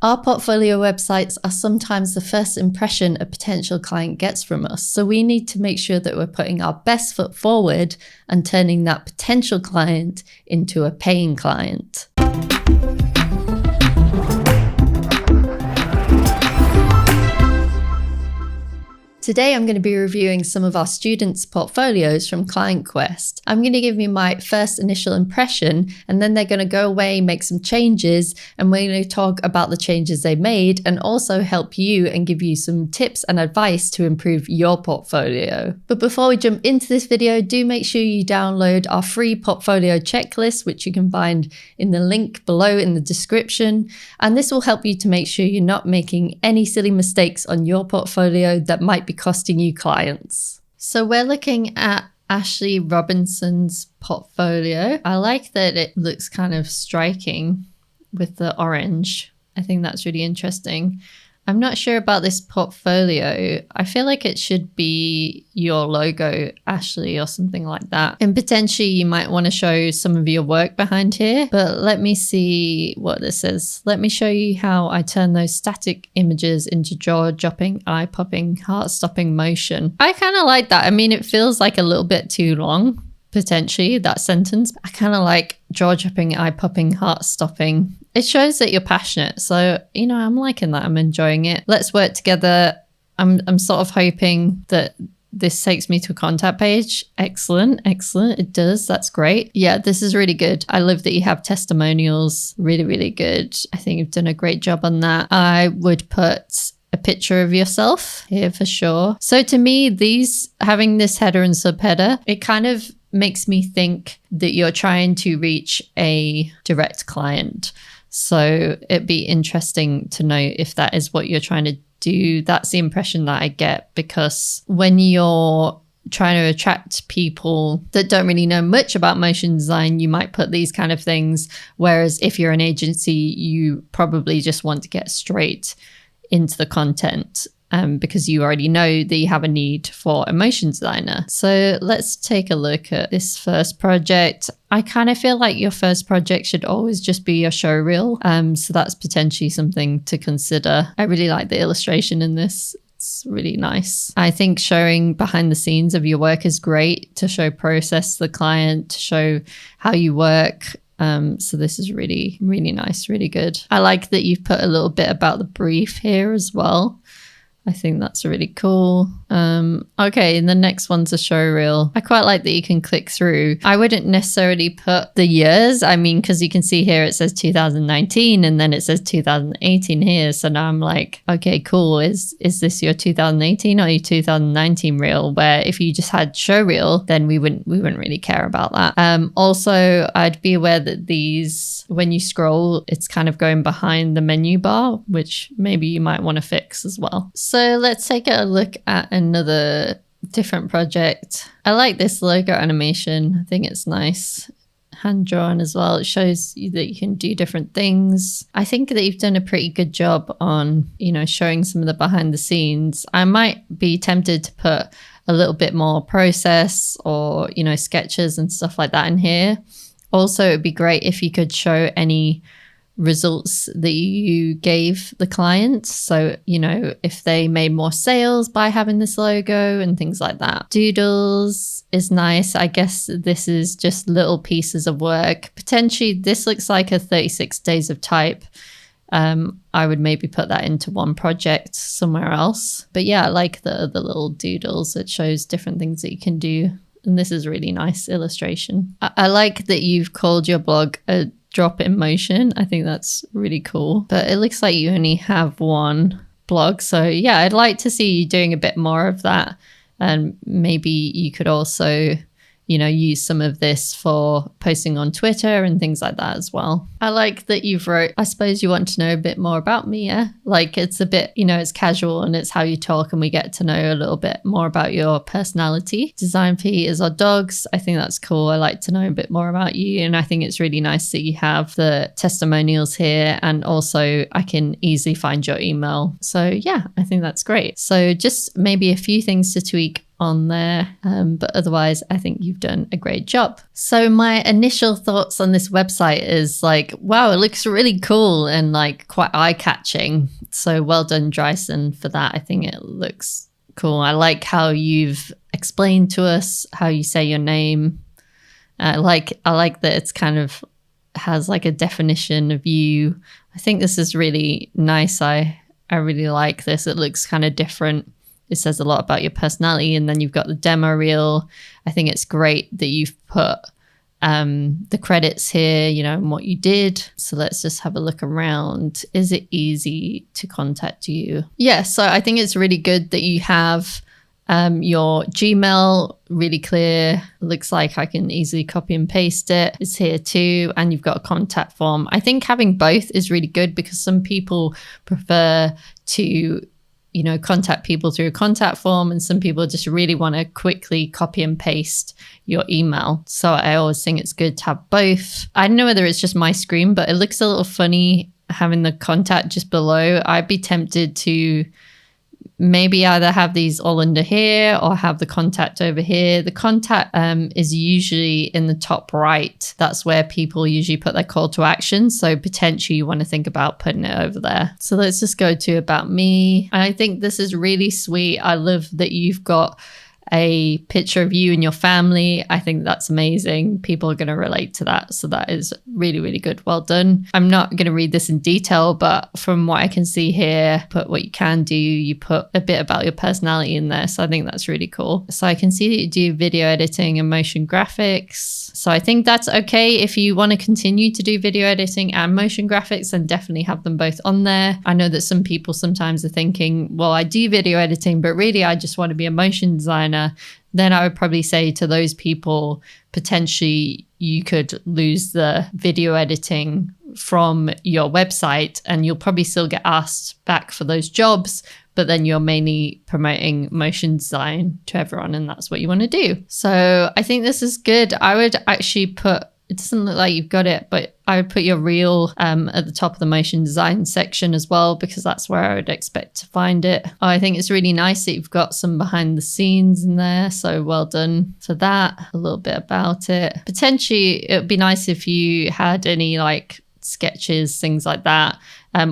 Our portfolio websites are sometimes the first impression a potential client gets from us, so we need to make sure that we're putting our best foot forward and turning that potential client into a paying client. Today, I'm going to be reviewing some of our students' portfolios from Client Quest. I'm going to give you my first initial impression, and then they're going to go away, make some changes, and we're going to talk about the changes they made and also help you and give you some tips and advice to improve your portfolio. But before we jump into this video, do make sure you download our free portfolio checklist, which you can find in the link below in the description. And this will help you to make sure you're not making any silly mistakes on your portfolio that might be costing you clients. So we're looking at Ashleigh Robertson's portfolio. I like that it looks kind of striking with the orange. I think that's really interesting. I'm not sure about this portfolio. I feel like it should be your logo, Ashleigh, or something like that. And potentially you might want to show some of your work behind here, but let me see what this is. Let me show you how I turn those static images into jaw-dropping, eye-popping, heart-stopping motion. I kind of like that. I mean, it feels like a little bit too long, potentially, that sentence. I kind of like jaw-dropping, eye-popping, heart-stopping. It shows that you're passionate. So, you know, I'm liking that. I'm enjoying it. Let's work together. I'm sort of hoping that this takes me to a contact page. Excellent. Excellent. It does. That's great. Yeah, this is really good. I love that you have testimonials. Really, really good. I think you've done a great job on that. I would put a picture of yourself here for sure. So to me, having this header and subheader, it kind of makes me think that you're trying to reach a direct client. So it'd be interesting to know if that is what you're trying to do. That's the impression that I get, because when you're trying to attract people that don't really know much about motion design, you might put these kind of things. Whereas if you're an agency, you probably just want to get straight into the content. Because you already know that you have a need for a motion designer. So let's take a look at this first project. I kind of feel like your first project should always just be your show reel. So that's potentially something to consider. I really like the illustration in this. It's really nice. I think showing behind the scenes of your work is great to show process to the client, to show how you work. So this is really, really nice, really good. I like that you've put a little bit about the brief here as well. I think that's really cool. Okay, and the next one's a show reel. I quite like that you can click through. I wouldn't necessarily put the years. I mean, because you can see here it says 2019 and then it says 2018 here. So now I'm like, okay, cool. Is this your 2018 or your 2019 reel? Where if you just had show reel, then we wouldn't really care about that. Also, I'd be aware that these, when you scroll, it's kind of going behind the menu bar, which maybe you might want to fix as well. So let's take a look at another different project. I like this logo animation. I think it's nice. Hand drawn as well. It shows you that you can do different things. I think that you've done a pretty good job on, you know, showing some of the behind the scenes. I might be tempted to put a little bit more process or, you know, sketches and stuff like that in here. Also, it'd be great if you could show any results that you gave the client. So, you know, if they made more sales by having this logo and things like that. Doodles is nice. I guess this is just little pieces of work. Potentially, this looks like a 36 days of type. I would maybe put that into one project somewhere else. But yeah, I like the little doodles. It shows different things that you can do. And this is really nice illustration. I like that you've called your blog a drop in motion. I think that's really cool. But it looks like you only have one blog. So yeah, I'd like to see you doing a bit more of that. And maybe you could also, you know, use some of this for posting on Twitter and things like that as well. I like that you've wrote, I suppose you want to know a bit more about me, yeah? Like it's a bit, you know, it's casual and it's how you talk and we get to know a little bit more about your personality. Design P is our dogs. I think that's cool. I like to know a bit more about you. And I think it's really nice that you have the testimonials here. And also I can easily find your email. So yeah, I think that's great. So just maybe a few things to tweak on there. But otherwise, I think you've done a great job. So my initial thoughts on this website is like, wow, it looks really cool and like quite eye-catching. So well done, Drysen, for that. I think it looks cool. I like how you've explained to us how you say your name. I like that it's kind of has like a definition of you. I think this is really nice. I really like this. It looks kind of different. It says a lot about your personality. And then you've got the demo reel. I think it's great that you've put the credits here, you know, and what you did. So let's just have a look around. Is it easy to contact you? Yeah, so I think it's really good that you have your Gmail really clear. Looks like I can easily copy and paste it. It's here too. And you've got a contact form. I think having both is really good because some people prefer to, you know, contact people through a contact form, and some people just really want to quickly copy and paste your email. So I always think it's good to have both. I don't know whether it's just my screen, but it looks a little funny having the contact just below. I'd be tempted to maybe either have these all under here or have the contact over here. The contact is usually in the top right. That's where people usually put their call to action. So potentially you want to think about putting it over there. So let's just go to about me. I think this is really sweet. I love that you've got a picture of you and your family. I think that's amazing. People are going to relate to that. So that is really, really good. Well done. I'm not going to read this in detail, but from what I can see here, put what you can do. You put a bit about your personality in there. So I think that's really cool. So I can see that you do video editing and motion graphics. So I think that's okay. If you want to continue to do video editing and motion graphics, then definitely have them both on there. I know that some people sometimes are thinking, well, I do video editing, but really I just want to be a motion designer. Then I would probably say to those people, potentially you could lose the video editing from your website and you'll probably still get asked back for those jobs, but then you're mainly promoting motion design to everyone and that's what you want to do. So I think this is good. I would actually put, it doesn't look like you've got it, but I would put your reel at the top of the motion design section as well, because that's where I would expect to find it. I think it's really nice that you've got some behind the scenes in there. So well done for that. A little bit about it. Potentially, it would be nice if you had any like sketches, things like that.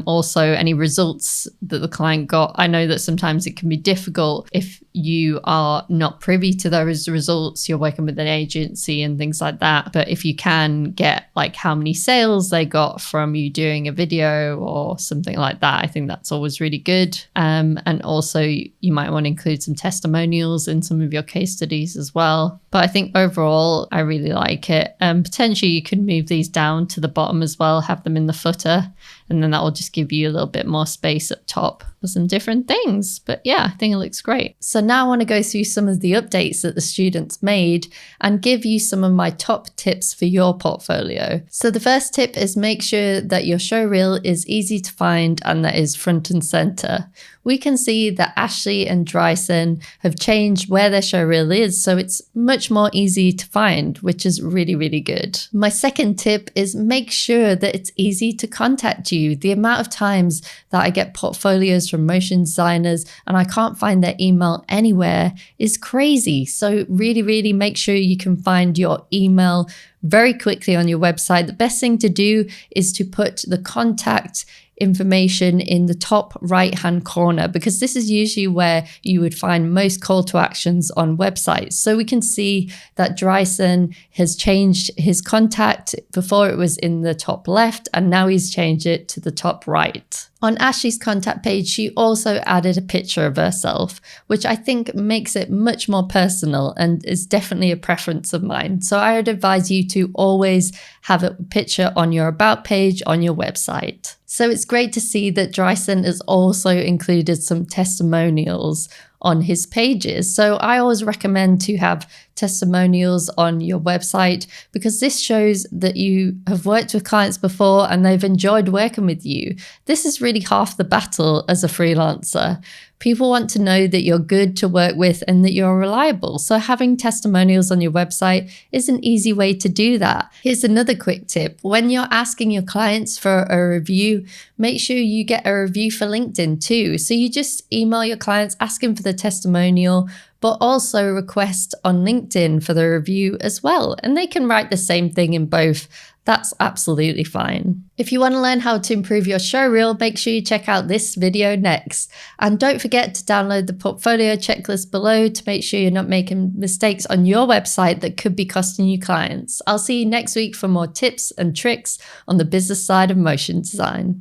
Also, any results that the client got. I know that sometimes it can be difficult if you are not privy to those results, you're working with an agency and things like that. But if you can get like how many sales they got from you doing a video or something like that, I think that's always really good. And also you might want to include some testimonials in some of your case studies as well. But I think overall, I really like it. Potentially you can move these down to the bottom as well, have them in the footer, and then that will just give you a little bit more space up top for some different things. But yeah, I think it looks great. So now I want to go through some of the updates that the students made and give you some of my top tips for your portfolio. So the first tip is make sure that your show reel is easy to find and that is front and center. We can see that Ashleigh and Drysen have changed where their show reel is, so it's much more easy to find, which is really, really good. My second tip is make sure that it's easy to contact you. The amount of times that I get portfolios from motion designers and I can't find their email anywhere is crazy. So really, really make sure you can find your email very quickly on your website. The best thing to do is to put the contact information in the top right hand corner, because this is usually where you would find most call to actions on websites. So we can see that Drysen has changed his contact. Before it was in the top left and now he's changed it to the top right. On Ashleigh's contact page, she also added a picture of herself, which I think makes it much more personal and is definitely a preference of mine. So I would advise you to always have a picture on your about page on your website. So it's great to see that Drysen has also included some testimonials on his pages. So I always recommend to have testimonials on your website, because this shows that you have worked with clients before and they've enjoyed working with you. This is really half the battle as a freelancer. People want to know that you're good to work with and that you're reliable. So having testimonials on your website is an easy way to do that. Here's another quick tip. When you're asking your clients for a review, make sure you get a review for LinkedIn too. So you just email your clients asking for the testimonial, but also request on LinkedIn for the review as well. And they can write the same thing in both. That's absolutely fine. If you want to learn how to improve your showreel, make sure you check out this video next. And don't forget to download the portfolio checklist below to make sure you're not making mistakes on your website that could be costing you clients. I'll see you next week for more tips and tricks on the business side of motion design.